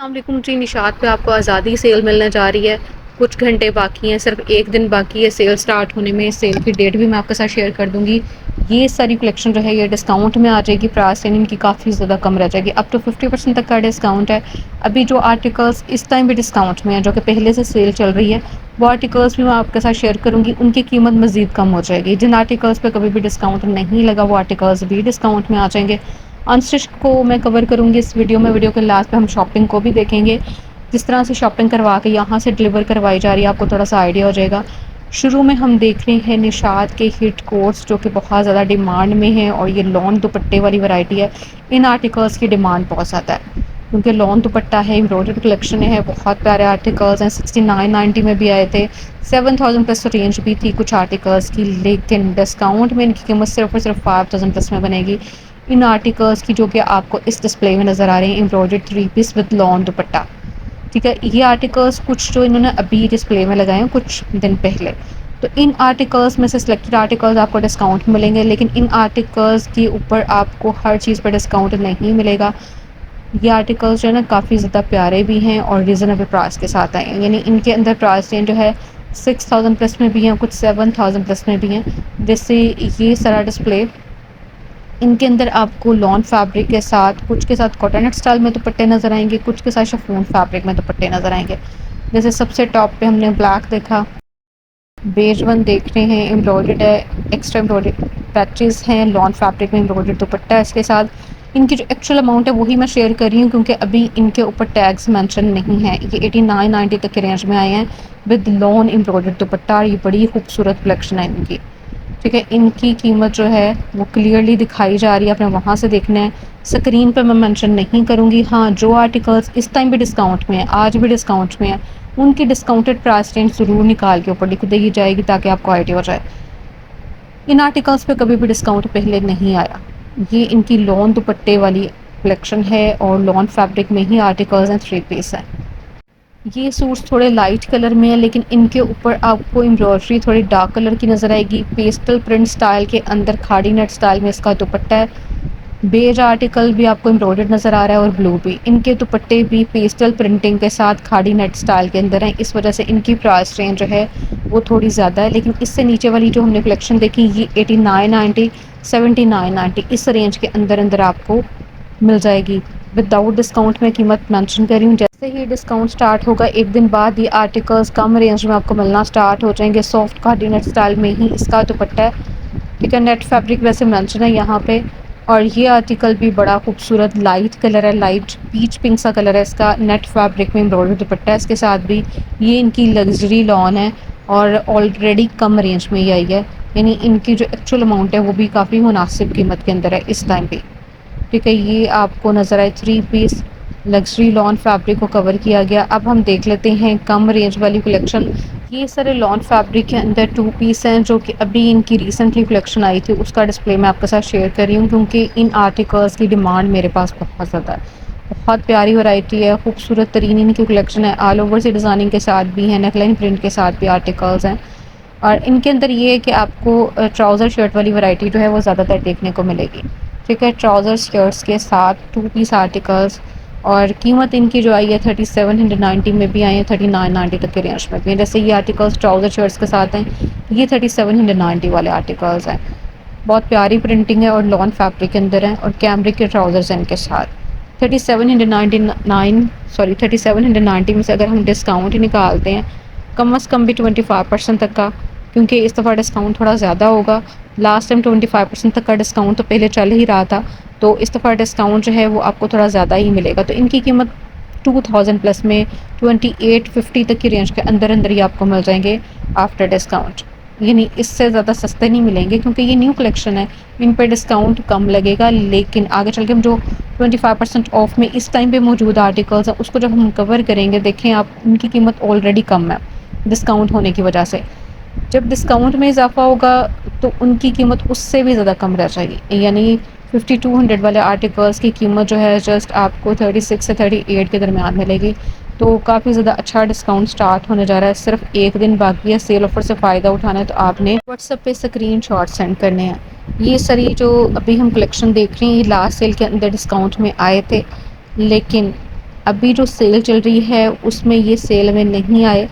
السلام علیکم جی، نشاط پہ آپ کو آزادی سیل ملنے جا رہی ہے۔ کچھ گھنٹے باقی ہیں، صرف ایک دن باقی ہے سیل سٹارٹ ہونے میں۔ سیل کی ڈیٹ بھی میں آپ کے ساتھ شیئر کر دوں گی۔ یہ ساری کلیکشن جو ہے یہ ڈسکاؤنٹ میں آ جائے گی، پرائس ان کی کافی زیادہ کم رہ جائے گی، اپ ٹو 50% تک کا ڈسکاؤنٹ ہے۔ ابھی جو آرٹیکلس اس ٹائم بھی ڈسکاؤنٹ میں ہیں، جو کہ پہلے سے سیل چل رہی ہے، وہ آرٹیکلس بھی میں آپ کے ساتھ شیئر کروں گی۔ ان کی قیمت مزید کم ہو جائے گی۔ جن آرٹیکلس پہ کبھی بھی ڈسکاؤنٹ نہیں لگا وہ آرٹیکلس بھی ڈسکاؤنٹ میں آ جائیں گے۔ انسٹچ کو میں کور کروں گی اس ویڈیو میں۔ ویڈیو کے لاسٹ پہ ہم شاپنگ کو بھی دیکھیں گے، جس طرح سے شاپنگ کروا کے یہاں سے ڈلیور کروائی جا رہی ہے، آپ کو تھوڑا سا آئیڈیا ہو جائے گا۔ شروع میں ہم دیکھ رہے ہیں نشاط کے ہٹ کوٹس، جو کہ بہت زیادہ ڈیمانڈ میں ہیں، اور یہ لان دوپٹے والی ورائٹی ہے۔ ان آرٹیکلس کی ڈیمانڈ بہت زیادہ ہے، کیونکہ لان دوپٹہ ہے، امبرائڈرڈ کلیکشن ہے، بہت پیارے آرٹیکلس ہیں۔ 6990 میں بھی آئے تھے، 7000 پلس رینج بھی تھی کچھ آرٹیکلس کی، لیکن ڈسکاؤنٹ میں ان کی قیمت صرف اور صرف 5000 پلس میں بنے گی۔ ان آرٹیکلس کی جو کہ آپ کو اس ڈسپلے میں نظر آ رہے ہیں، امبرائڈرڈ 3 پیس وتھ لان دوپٹہ، ٹھیک ہے۔ یہ آرٹیکلس کچھ جو انہوں نے ابھی ڈسپلے میں لگائے ہیں کچھ دن پہلے، تو ان آرٹیکلس میں سے سلیکٹڈ آرٹیکلس آپ کو ڈسکاؤنٹ ملیں گے، لیکن ان آرٹیکلس کے اوپر آپ کو ہر چیز پر ڈسکاؤنٹ نہیں ملے گا۔ یہ آرٹیکلس جو ہے نا کافی زیادہ پیارے بھی ہیں اور ریزنیبل پرائس کے ساتھ آئے ہیں، یعنی ان کے اندر پرائس رینج جو ہے 6000 پلس میں بھی ہیں، کچھ 7000 پلس میں بھی ہیں۔ جیسے یہ سارا ڈسپلے، ان کے اندر آپ کو لان فیبرک کے ساتھ، کچھ کے ساتھ کاٹن سٹائل میں دوپٹے نظر آئیں گے، کچھ کے ساتھ شفون فیبرک میں دوپٹے نظر آئیں گے۔ جیسے سب سے ٹاپ پہ ہم نے بلیک دیکھا، بیج ون دیکھ رہے ہیں، امبرائڈرڈ ہے، ایکسٹرا امبرائڈرڈ پیچز ہیں، لان فیبرک میں امبرائڈرڈ دوپٹہ ہے اس کے ساتھ۔ ان کی جو ایکچوئل اماؤنٹ ہے وہی میں شیئر کر رہی ہوں، کیونکہ ابھی ان کے اوپر ٹیگس مینشن نہیں ہیں۔ یہ 8990 تک کے رینج میں آئے ہیں ود لان امبرائڈرڈ دوپٹہ۔ یہ بڑی خوبصورت کلیکشن ہے ان کی، ٹھیک ہے۔ ان کی قیمت جو ہے وہ کلیئرلی دکھائی جا رہی ہے، آپ نے وہاں سے دیکھنا ہے، اسکرین پہ میں مینشن نہیں کروں گی۔ ہاں، جو آرٹیکلس اس ٹائم بھی ڈسکاؤنٹ میں ہیں، آج بھی ڈسکاؤنٹ میں ہیں، ان کی ڈسکاؤنٹڈ پرائس رینج ضرور نکال کے اوپر لکھ دی جائے گی، تاکہ آپ کو آئیڈیا ہو جائے۔ ان آرٹیکلس پہ کبھی بھی ڈسکاؤنٹ پہلے نہیں آیا۔ یہ ان کی لان دوپٹے والی کلیکشن ہے، اور لان فیبرک میں ہی آرٹیکلس ہیں، 3 پیس ہیں۔ یہ سوٹس تھوڑے لائٹ کلر میں ہیں، لیکن ان کے اوپر آپ کو امبرائڈری تھوڑی ڈارک کلر کی نظر آئے گی۔ پیسٹل پرنٹ سٹائل کے اندر کھاڑی نیٹ سٹائل میں اس کا دوپٹہ ہے۔ بیج آرٹیکل بھی آپ کو امبرائڈرڈ نظر آ رہا ہے، اور بلو بھی۔ ان کے دوپٹے بھی پیسٹل پرنٹنگ کے ساتھ کھاڑی نیٹ سٹائل کے اندر ہیں، اس وجہ سے ان کی پرائس رینج جو ہے وہ تھوڑی زیادہ ہے۔ لیکن اس سے نیچے والی جو ہم نے کلیکشن دیکھی، یہ 8990 7990 اس رینج کے اندر اندر آپ کو مل جائے گی۔ وداؤٹ ڈسکاؤنٹ میں قیمت مینشن کر رہی ہوں، جیسے ہی ڈسکاؤنٹ سٹارٹ ہوگا ایک دن بعد یہ آرٹیکلس کم رینج میں آپ کو ملنا سٹارٹ ہو جائیں گے۔ سافٹ کھاڑی نیٹ سٹائل میں ہی اس کا دوپٹہ ہے، ٹھیک ہے۔ نیٹ فیبرک ویسے مینشن ہے یہاں پہ، اور یہ آرٹیکل بھی بڑا خوبصورت لائٹ کلر ہے، لائٹ پیچ پنک سا کلر ہے اس کا۔ نیٹ فیبرک میں امبرائڈری دوپٹہ ہے اس کے ساتھ بھی۔ یہ ان کی لگژری لان ہے، اور آلریڈی کم رینج میں ہی آئی ہے، یعنی ان کی جو ایکچوئل اماؤنٹ ہے وہ بھی کافی مناسب قیمت کے اندر ہے اس ٹائم پہ، ٹھیک ہے۔ یہ آپ کو نظر آئے 3 پیس لگژری لان فیبرک کو کور کیا گیا۔ اب ہم دیکھ لیتے ہیں کم رینج والی کلیکشن۔ یہ سارے لان فیبرک کے اندر 2 پیس ہیں، جو کہ ابھی ان کی ریسنٹلی کلیکشن آئی تھی، اس کا ڈسپلے میں آپ کے ساتھ شیئر کر رہی ہوں، کیونکہ ان آرٹیکلس کی ڈیمانڈ میرے پاس بہت زیادہ ہے۔ بہت پیاری ورائٹی ہے، خوبصورت ترین ان کی کلیکشن ہے، آل اوور سے ڈیزائننگ کے ساتھ بھی ہیں، نیک لائن پرنٹ کے ساتھ بھی آرٹیکلس ہیں۔ اور ان کے اندر یہ ہے کہ آپ کو ٹراؤزر شرٹ والی ورائٹی جو ہے وہ زیادہ تر دیکھنے کو ملے گی، ٹھیک ہے۔ ٹراؤزر شرٹس کے ساتھ 2 پیس آرٹیکلس، اور قیمت ان کی جو آئی ہے 3790 میں بھی آئی ہے، 3990 تک کے رینج میں بھی ہیں۔ جیسے یہ آرٹیکلس ٹراؤزر شرٹس کے ساتھ ہیں، یہ 3790 والے آرٹیکلس ہیں۔ بہت پیاری پرنٹنگ ہے، اور لان فیبرک کے اندر ہیں، اور کیمرک کے ٹراؤزرز ہیں ان کے ساتھ۔ 3790 میں سے اگر ہم ڈسکاؤنٹ نکالتے ہیں کم از کم بھی 25% تک کا، کیونکہ اس دفعہ ڈسکاؤنٹ تھوڑا زیادہ ہوگا۔ لاسٹ ٹائم 25% تک کا ڈسکاؤنٹ تو پہلے چل ہی رہا تھا، تو اس دفعہ ڈسکاؤنٹ جو ہے وہ آپ کو تھوڑا زیادہ ہی ملے گا، تو ان کی قیمت 2000 پلس میں 2850 تک کی رینج کے اندر اندر ہی آپ کو مل جائیں گے آفٹر ڈسکاؤنٹ، یعنی اس سے زیادہ سستے نہیں ملیں گے، کیونکہ یہ نیو کلیکشن ہے، ان پہ ڈسکاؤنٹ کم لگے گا۔ لیکن آگے چل کے ہم جو 25% آف میں اس ٹائم پہ موجود آرٹیکلس ہیں اس کو جب ہم کور کریں گے، دیکھیں آپ ان کی قیمت آلریڈی کم ہے ڈسکاؤنٹ ہونے کی وجہ سے۔ جب ڈسکاؤنٹ میں اضافہ ہوگا تو ان کی قیمت اس سے بھی زیادہ کم رہ جائے گی، یعنی 5200 والے آرٹیکلس کی قیمت جو ہے جسٹ آپ کو 36 سے 38 کے درمیان ملے گی۔ تو کافی زیادہ اچھا ڈسکاؤنٹ سٹارٹ ہونے جا رہا ہے، صرف ایک دن باقی ہے، سیل آفر سے فائدہ اٹھانا ہے تو آپ نے واٹس ایپ پہ اسکرین شاٹ سینڈ کرنے ہیں۔ یہ ساری جو ابھی ہم کلیکشن دیکھ رہے ہیں یہ لاسٹ سیل کے اندر ڈسکاؤنٹ میں آئے تھے، لیکن ابھی جو سیل چل رہی ہے اس میں یہ سیل میں نہیں آئے،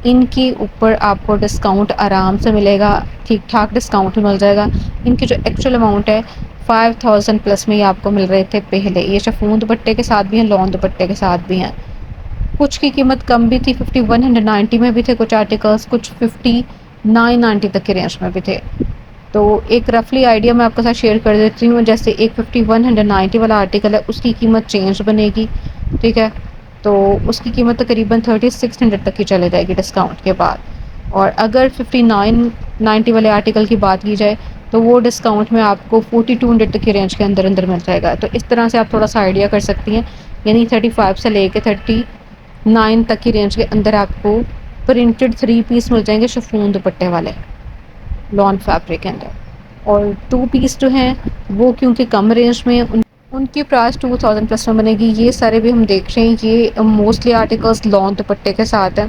ان کے اوپر آپ کو ڈسکاؤنٹ آرام سے ملے گا، ٹھیک ٹھاک ڈسکاؤنٹ مل جائے گا۔ ان کی جو ایکچوئل اماؤنٹ ہے 5000 پلس میں یہ آپ کو مل رہے تھے پہلے، یہ شفون دوپٹے کے ساتھ بھی ہیں، لون دوپٹے کے ساتھ بھی ہیں۔ کچھ کی قیمت کم بھی تھی، 5190 میں بھی تھے کچھ آرٹیکلس، کچھ 5990 تک کے رینج میں بھی تھے۔ تو ایک رفلی آئیڈیا میں آپ کے ساتھ شیئر کر دیتی ہوں، جیسے ایک 5190 والا آرٹیکل ہے اس کی قیمت چینج بنے گی، ٹھیک ہے، تو اس کی قیمت تقریباً 3600 تک کی چلے جائے گی ڈسکاؤنٹ کے بعد۔ اور اگر 5990 والے آرٹیکل کی بات کی جائے تو وہ ڈسکاؤنٹ میں آپ کو 4200 تک کی رینج کے اندر اندر مل جائے گا۔ تو اس طرح سے آپ تھوڑا سا آئیڈیا کر سکتی ہیں، یعنی 35 سے لے کے 39 تک کی رینج کے اندر آپ کو پرنٹڈ 3 پیس مل جائیں گے شفون دوپٹے والے لان فیبرک کے اندر۔ اور 2 پیس جو ہیں وہ کیونکہ کم رینج میں ان کی پرائس 2000 پلس میں بنے گی۔ یہ سارے بھی ہم دیکھ رہے ہیں، یہ موسٹلی آرٹیکلس لان دوپٹے کے ساتھ ہیں۔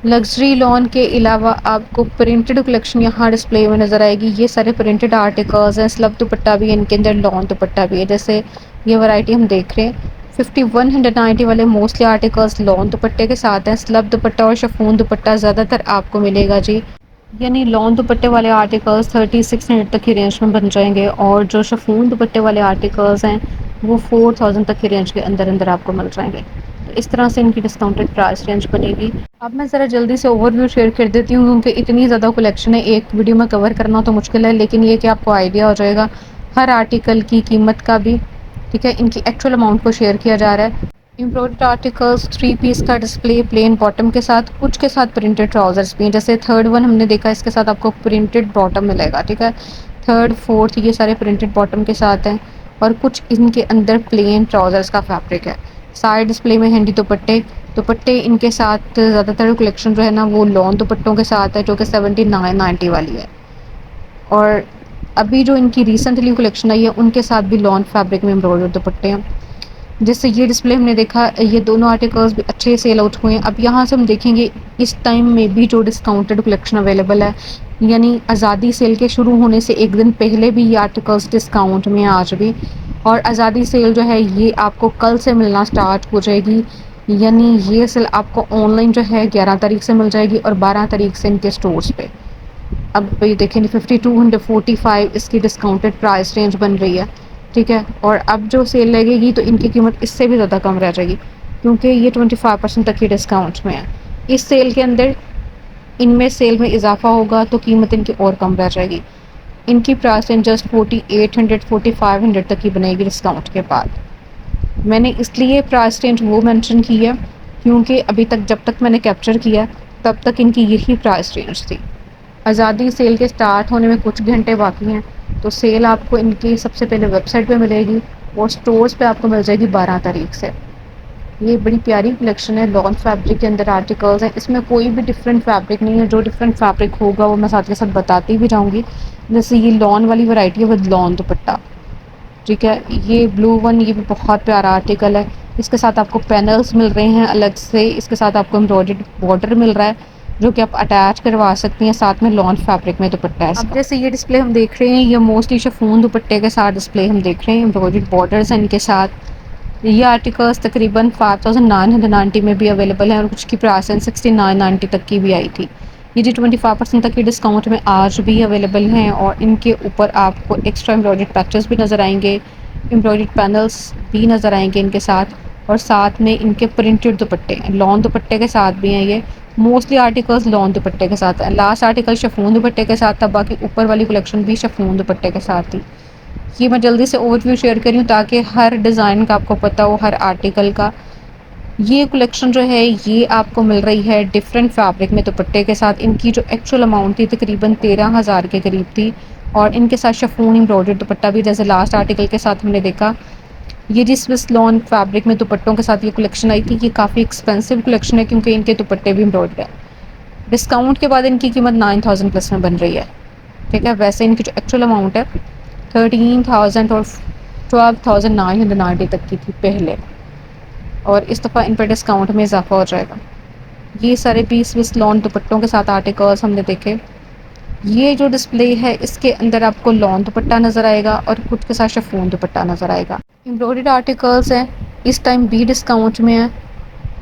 لگژری لان کے علاوہ آپ کو پرنٹڈ کلیکشن یہاں ڈسپلے میں نظر آئے گی، یہ سارے پرنٹڈ آرٹیکلز ہیں، سلب دوپٹہ بھی ہے ان کے اندر، لان دوپٹہ بھی ہے، جیسے یہ ورائٹی ہم دیکھ رہے ہیں 5190 والے موسٹلی آرٹیکلس لان دوپٹے کے ساتھ ہیں، سلب دوپٹہ اور شفون دوپٹہ زیادہ تر آپ کو ملے گا جی، یعنی لان دوپٹے والے آرٹیکلس 3600 تک کی رینج میں بن جائیں گے، اور جو شفون دوپٹے والے آرٹیکلس ہیں وہ 4000 تک کی رینج کے اندر اندر آپ کو مل جائیں گے۔ تو اس طرح سے ان کی ڈسکاؤنٹڈ پرائس رینج بنے گی۔ اب میں ذرا جلدی سے اوور ویو شیئر کر دیتی ہوں، کیونکہ اتنی زیادہ کلیکشن ہے ایک ویڈیو میں کور کرنا تو مشکل ہے، لیکن یہ کہ آپ کو آئیڈیا ہو جائے گا ہر آرٹیکل کی قیمت کا بھی، ٹھیک ہے، ان کی ایکچوئل اماؤنٹ کو شیئر کیا جا رہا ہے۔ امبرائڈرڈ آرٹیکلس 3 پیس کا ڈسپلے پلین باٹم کے ساتھ، کچھ کے ساتھ پرنٹڈ ٹراؤزرس بھی ہیں، جیسے تھرڈ ون ہم نے دیکھا اس کے ساتھ آپ کو پرنٹڈ باٹم ملے گا، ٹھیک ہے، تھرڈ فورتھ یہ سارے پرنٹڈ باٹم کے ساتھ ہیں، اور کچھ ان کے اندر پلین ٹراؤزرس کا فیبرک ہے۔ سائڈ ڈسپلے میں ہینڈی دوپٹے ان کے ساتھ زیادہ تر کلیکشن جو ہے نا وہ لان دوپٹوں کے ساتھ ہے، جو کہ 7990 والی ہے۔ اور ابھی جو ان کی ریسنٹلی کلیکشن آئی ہے ان کے ساتھ بھی لان فیبرک میں امبرائڈرڈ دوپٹے ہیں، جس سے یہ ڈسپلے ہم نے دیکھا یہ دونوں آرٹیکلس بھی اچھے سیل آؤٹ ہوئے ہیں۔ اب یہاں سے ہم دیکھیں گے اس ٹائم میں بھی جو ڈسکاؤنٹڈ کلیکشن اویلیبل ہے، یعنی آزادی سیل کے شروع ہونے سے ایک دن پہلے بھی یہ آرٹیکلس ڈسکاؤنٹ میں آج بھی، اور آزادی سیل جو ہے یہ آپ کو کل سے ملنا سٹارٹ ہو جائے گی، یعنی یہ سیل آپ کو آن لائن جو ہے 11 تاریخ سے مل جائے گی اور 12 تاریخ سے ان کے سٹورز پہ۔ اب یہ دیکھیں 5245 اس کی ڈسکاؤنٹڈ پرائس رینج بن رہی ہے، ٹھیک ہے، اور اب جو سیل لگے گی تو ان کی قیمت اس سے بھی زیادہ کم رہ جائے گی، کیونکہ یہ 25% تک کی ڈسکاؤنٹ میں ہے۔ اس سیل کے اندر ان میں سیل میں اضافہ ہوگا تو قیمت ان کی اور کم رہ جائے گی، ان کی پرائس رینج جسٹ 4800 4500 تک کی بنے گی ڈسکاؤنٹ کے بعد۔ میں نے اس لیے پرائس رینج وہ مینشن کی ہے کیونکہ ابھی تک جب تک میں نے کیپچر کیا تب تک ان کی یہی پرائس رینج تھی۔ آزادی سیل کے سٹارٹ ہونے میں کچھ گھنٹے باقی ہیں، تو سیل آپ کو ان کی سب سے پہلے ویب سائٹ پہ ملے گی اور سٹورز پہ آپ کو مل جائے گی 12 تاریخ سے۔ یہ بڑی پیاری کلیکشن ہے، لان فیبرک کے اندر آرٹیکلز ہیں، اس میں کوئی بھی ڈفرینٹ فیبرک نہیں ہے، جو ڈفرینٹ فیبرک ہوگا وہ میں ساتھ کے ساتھ بتاتی بھی جاؤں گی، جیسے یہ لان والی ورائٹی ہے ود لان دوپٹہ، ٹھیک ہے، یہ بلو ون یہ بھی بہت پیارا آرٹیکل ہے، اس کے ساتھ آپ کو پینلز مل رہے ہیں الگ سے، اس کے ساتھ آپ کو امبرائڈرڈ بارڈر مل رہا ہے جو کہ آپ اٹیچ کروا سکتی ہیں، ساتھ میں لان فیبرک میں دوپٹہ ہے اس کا۔ اب جیسے یہ ڈسپلے ہم دیکھ رہے ہیں یہ موسٹلی شفون دوپٹے کے ساتھ ڈسپلے ہم دیکھ رہے ہیں، امبرائڈرڈ بارڈرز ہیں ان کے ساتھ۔ یہ آرٹیکلس تقریباً 5990 میں بھی اویلیبل ہیں، اور کچھ کی پرائس 6990 تک کی بھی آئی تھی۔ یہ جی 25% تک کی ڈسکاؤنٹ میں آج بھی اویلیبل ہیں، اور ان کے اوپر آپ کو ایکسٹرا امبرائڈرڈ پیچز بھی نظر آئیں گے، امبرائڈرڈ پینلز بھی نظر آئیں گے ان کے ساتھ، اور ساتھ میں ان کے پرنٹڈ دوپٹے لان دوپٹے کے ساتھ بھی ہیں۔ یہ موسٹلی آرٹیکلز لان دوپٹے کے ساتھ ہیں، لاسٹ آرٹیکل شفون دوپٹے کے ساتھ تھا، باقی اوپر والی کلیکشن بھی شفون دوپٹے کے ساتھ تھی۔ یہ میں جلدی سے اوور ویو شیئر کری ہوں تاکہ ہر ڈیزائن کا آپ کو پتہ ہو، ہر آرٹیکل کا۔ یہ کلیکشن جو ہے یہ آپ کو مل رہی ہے ڈفرینٹ فیبرک میں دوپٹے کے ساتھ، ان کی جو ایکچوئل اماؤنٹ تھی تقریباً 13,000 کے قریب تھی، اور ان کے ساتھ شفون امبرائڈرڈ دوپٹہ بھی، جیسے لاسٹ آرٹیکل کے ساتھ ہم نے دیکھا۔ یہ جس سوئس لان فیبرک میں دوپٹوں کے ساتھ یہ کلیکشن آئی تھی، یہ کافی ایکسپینسو کلیکشن ہے کیونکہ ان کے دوپٹے بھی امبرائڈرڈ ہیں۔ ڈسکاؤنٹ کے بعد ان کی قیمت 9000 پلس میں بن رہی ہے، ٹھیک ہے، ویسے ان کی جو ایکچوئل اماؤنٹ ہے 13,000 اور 12,990 تک کی تھی پہلے، اور اس دفعہ ان پر ڈسکاؤنٹ میں اضافہ ہو جائے گا۔ یہ سارے پیس سوئس لان دوپٹوں کے ساتھ آرٹیکلس ہم نے دیکھے۔ یہ جو ڈسپلے ہے اس کے اندر آپ کو لان دوپٹہ نظر آئے گا اور کچھ کے ساتھ شفون دوپٹہ نظر آئے گا۔ امبرائڈرڈ آرٹیکلس ہیں، اس ٹائم بھی ڈسکاؤنٹ میں ہے،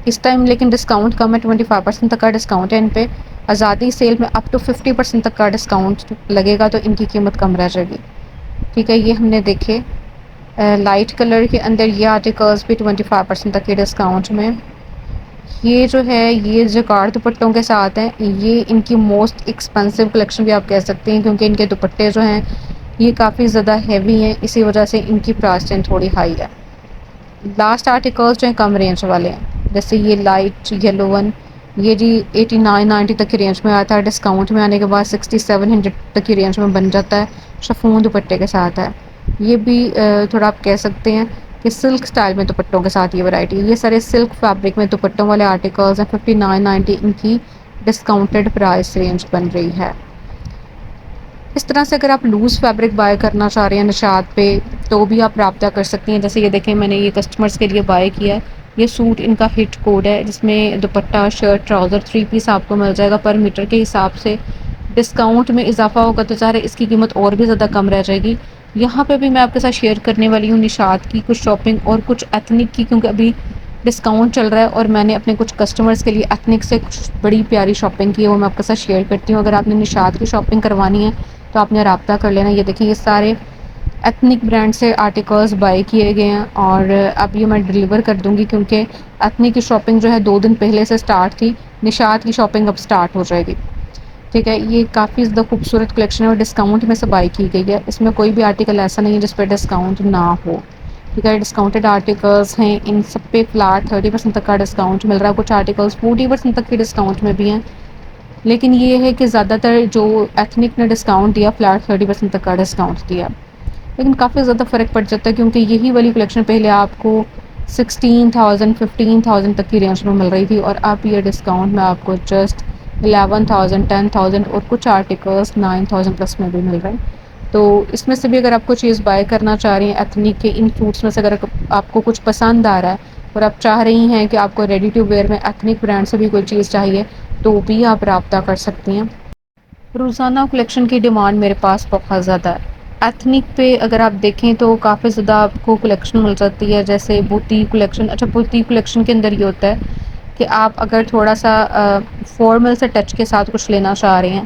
اس ٹائم لیکن ڈسکاؤنٹ کم ہے، 25% تک کا ڈسکاؤنٹ ہے ان پہ. آزادی سیل میں اپ ٹو 50% تک کا ڈسکاؤنٹ لگے گا تو ان کی قیمت کم رہ جائے گی. ٹھیک ہے، یہ ہم نے دیکھے لائٹ کلر کے اندر یہ آرٹیکلس بھی 25% تک کے ڈسکاؤنٹ میں. یہ جو ہے یہ جکار دوپٹوں کے ساتھ ہیں، یہ ان کی موسٹ ایکسپینسو کلیکشن بھی آپ کہہ سکتے ہیں کیونکہ ان کے دوپٹے جو ہیں یہ کافی زیادہ ہیوی ہیں، اسی وجہ سے ان کی پرائس رینج تھوڑی ہائی ہے. لاسٹ آرٹیکلس جو ہیں کم رینج والے ہیں، جیسے یہ لائٹ یلو ون، یہ جی 89-90 تک کی رینج میں آتا ہے، ڈسکاؤنٹ میں آنے کے بعد 6700 تک کی رینج میں بن جاتا ہے، شفون دوپٹے کے ساتھ ہے. یہ بھی تھوڑا آپ کہہ سکتے ہیں کہ سلک سٹائل میں دوپٹوں کے ساتھ یہ ورائٹی، یہ سارے سلک فیبرک میں دوپٹوں والے آرٹیکلز ہیں. 59-90 ان کی ڈسکاؤنٹڈ پرائس رینج بن رہی ہے. اس طرح سے اگر آپ لوز فیبرک بائی کرنا چاہ رہے ہیں نشاط پہ تو بھی آپ رابطہ کر سکتی ہیں. جیسے یہ دیکھیں میں نے یہ کسٹمرز کے لیے بائی کیا ہے، یہ سوٹ ان کا ہٹ کوڈ ہے جس میں دوپٹہ شرٹ ٹراؤزر 3 پیس آپ کو مل جائے گا. پر میٹر کے حساب سے ڈسکاؤنٹ میں اضافہ ہوگا تو ظاہر ہے اس کی قیمت اور بھی زیادہ کم رہ جائے گی. یہاں پہ بھی میں آپ کے ساتھ شیئر کرنے والی ہوں نشاط کی کچھ شاپنگ اور کچھ ایتھنک کی، کیونکہ ابھی ڈسکاؤنٹ چل رہا ہے اور میں نے اپنے کچھ کسٹمرز کے لیے ایتھنک سے کچھ بڑی پیاری شاپنگ کی ہے، وہ میں آپ کے ساتھ شیئر کرتی ہوں. اگر آپ نے نشاط کی شاپنگ کروانی ہے تو آپ نے رابطہ کر لینا. یہ دیکھیں یہ سارے ایتھنک برانڈ سے آرٹیکلز بائی کیے گئے ہیں اور اب یہ میں ڈیلیور کر دوں گی کیونکہ ایتھنک کی شاپنگ جو ہے 2 دن پہلے سے سٹارٹ تھی، نشاط کی شاپنگ اب سٹارٹ ہو جائے گی. ٹھیک ہے، یہ کافی زیادہ خوبصورت کلیکشن ہے اور ڈسکاؤنٹ میں سے بائی کی گئی ہے. اس میں کوئی بھی آرٹیکل ایسا نہیں ہے جس پہ ڈسکاؤنٹ نہ ہو. ٹھیک ہے، ڈسکاؤنٹڈ آرٹیکلس ہیں، ان سب پہ فلیٹ 30% تک کا ڈسکاؤنٹ مل رہا ہے. کچھ آرٹیکلس 40% تک کے ڈسکاؤنٹ میں بھی ہیں، لیکن یہ ہے کہ زیادہ تر جو ایتھنک نے ڈسکاؤنٹ دیا فلیٹ 30% تک کا ڈسکاؤنٹ دیا، لیکن کافی زیادہ فرق پڑ جاتا ہے کیونکہ یہی والی کلیکشن پہلے آپ کو 16,000 15,000 تک کی رینج میں مل رہی تھی اور اب یہ ڈسکاؤنٹ میں آپ کو جسٹ 11,000 10,000 اور کچھ آرٹیکلس 9,000 پلس میں بھی مل رہے ہیں. تو اس میں سے بھی اگر آپ کو چیز بائی کرنا چاہ رہی ہیں ایتھنک کے ان فروٹس میں سے، اگر آپ کو کچھ پسند آ رہا ہے اور آپ چاہ رہی ہیں کہ آپ کو ریڈی ٹو ویئر میں ایتھنک برانڈ سے بھی کوئی چیز چاہیے تو بھی آپ رابطہ کر سکتی ہیں. روزانہ کلیکشن کی ڈیمانڈ میرے پاس بہت زیادہ ہے. ایتھنک پہ اگر آپ دیکھیں تو کافی زیادہ آپ کو کلیکشن مل جاتی ہے، جیسے بوتی کلیکشن. اچھا، بوتی کلیکشن کے اندر یہ ہوتا ہے کہ آپ اگر تھوڑا سا فارمل سے ٹچ کے ساتھ کچھ لینا چاہ رہے ہیں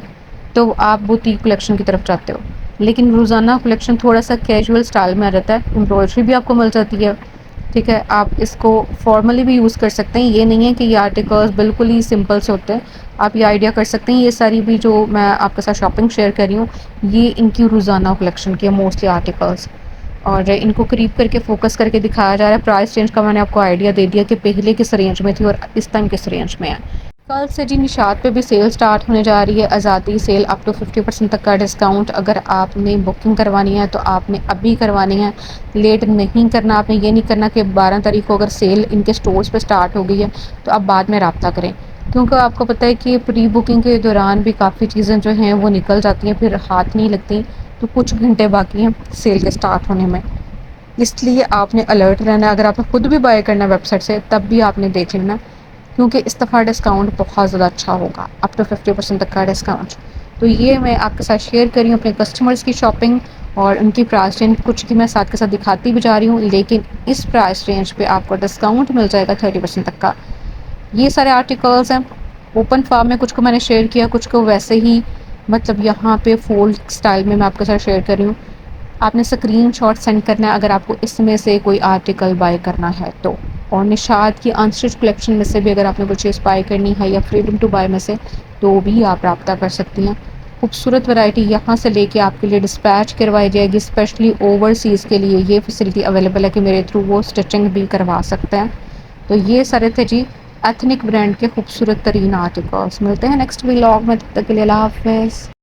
تو آپ بوتی کلیکشن کی طرف جاتے ہو، لیکن روزانہ کلیکشن تھوڑا سا کیجول سٹائل میں آ جاتا ہے. امبرائڈری بھی آپ کو مل جاتی ہے. ٹھیک ہے، آپ اس کو فارملی بھی یوز کر سکتے ہیں. یہ نہیں ہے کہ یہ آرٹیکلس بالکل ہی سمپل سے ہوتے ہیں. آپ یہ آئیڈیا کر سکتے ہیں یہ ساری بھی جو میں آپ کے ساتھ شاپنگ شیئر کر رہی ہوں یہ ان کی روزانہ کلیکشن کی ہے موسٹلی آرٹیکلس، اور ان کو قریب کر کے فوکس کر کے دکھایا جا رہا ہے. پرائس رینج کا میں نے آپ کو آئیڈیا دے دیا کہ پہلے کس رینج میں تھی اور اس ٹائم کس رینج میں ہے. کل سے جی نشاط پہ بھی سیل سٹارٹ ہونے جا رہی ہے، آزادی سیل اپ ٹو 50% تک کا ڈسکاؤنٹ. اگر آپ نے بکنگ کروانی ہے تو آپ نے ابھی کروانی ہے، لیٹ نہیں کرنا. آپ نے یہ نہیں کرنا کہ 12 تاریخ کو اگر سیل ان کے سٹورز پہ سٹارٹ ہو گئی ہے تو آپ بعد میں رابطہ کریں، کیونکہ آپ کو پتہ ہے کہ پری بکنگ کے دوران بھی کافی چیزیں جو ہیں وہ نکل جاتی ہیں، پھر ہاتھ نہیں لگتی. تو کچھ گھنٹے باقی ہیں سیل کے سٹارٹ ہونے میں، اس لیے آپ نے الرٹ رہنا ہے. اگر آپ نے خود بھی بائی کرنا ہے ویب سائٹ سے تب بھی آپ نے دیکھ لینا، کیونکہ اس دفعہ ڈسکاؤنٹ بہت زیادہ اچھا ہوگا، اپ ٹو 50% تک کا ڈسکاؤنٹ. تو یہ میں آپ کے ساتھ شیئر کر رہی ہوں اپنے کسٹمرز کی شاپنگ اور ان کی پرائس رینج. کچھ کی میں ساتھ کے ساتھ دکھاتی بھی جا رہی ہوں، لیکن اس پرائس رینج پہ آپ کو ڈسکاؤنٹ مل جائے گا 30% تک کا. یہ سارے آرٹیکلز ہیں اوپن فارم میں، کچھ کو میں نے شیئر کیا، کچھ کو ویسے ہی مطلب یہاں پہ فولڈ سٹائل میں آپ کے ساتھ شیئر کر رہی ہوں. آپ نے اسکرین شاٹ سینڈ کرنا ہے اگر آپ کو اس میں سے کوئی آرٹیکل بائی کرنا ہے تو. اور نشاط کی انسٹچ کلیکشن میں سے بھی اگر آپ نے کوئی چیز بائی کرنی ہے یا فریڈم ٹو بائی میں سے تو بھی آپ رابطہ کر سکتی ہیں. خوبصورت ورائٹی یہاں سے لے کے آپ کے لیے ڈسپیچ کروائی جائے گی. اسپیشلی اوورسیز کے لیے یہ فیسلٹی اویلیبل ہے کہ میرے تھرو وہ اسٹچنگ بھی کروا سکتے ہیں. تو یہ سارے تھے جی ایتھنک برانڈ کے خوبصورت ترین آرٹیکلس. ملتے ہیں نیکسٹ ولاگ میں، تب تک کے لیے اللہ حافظ.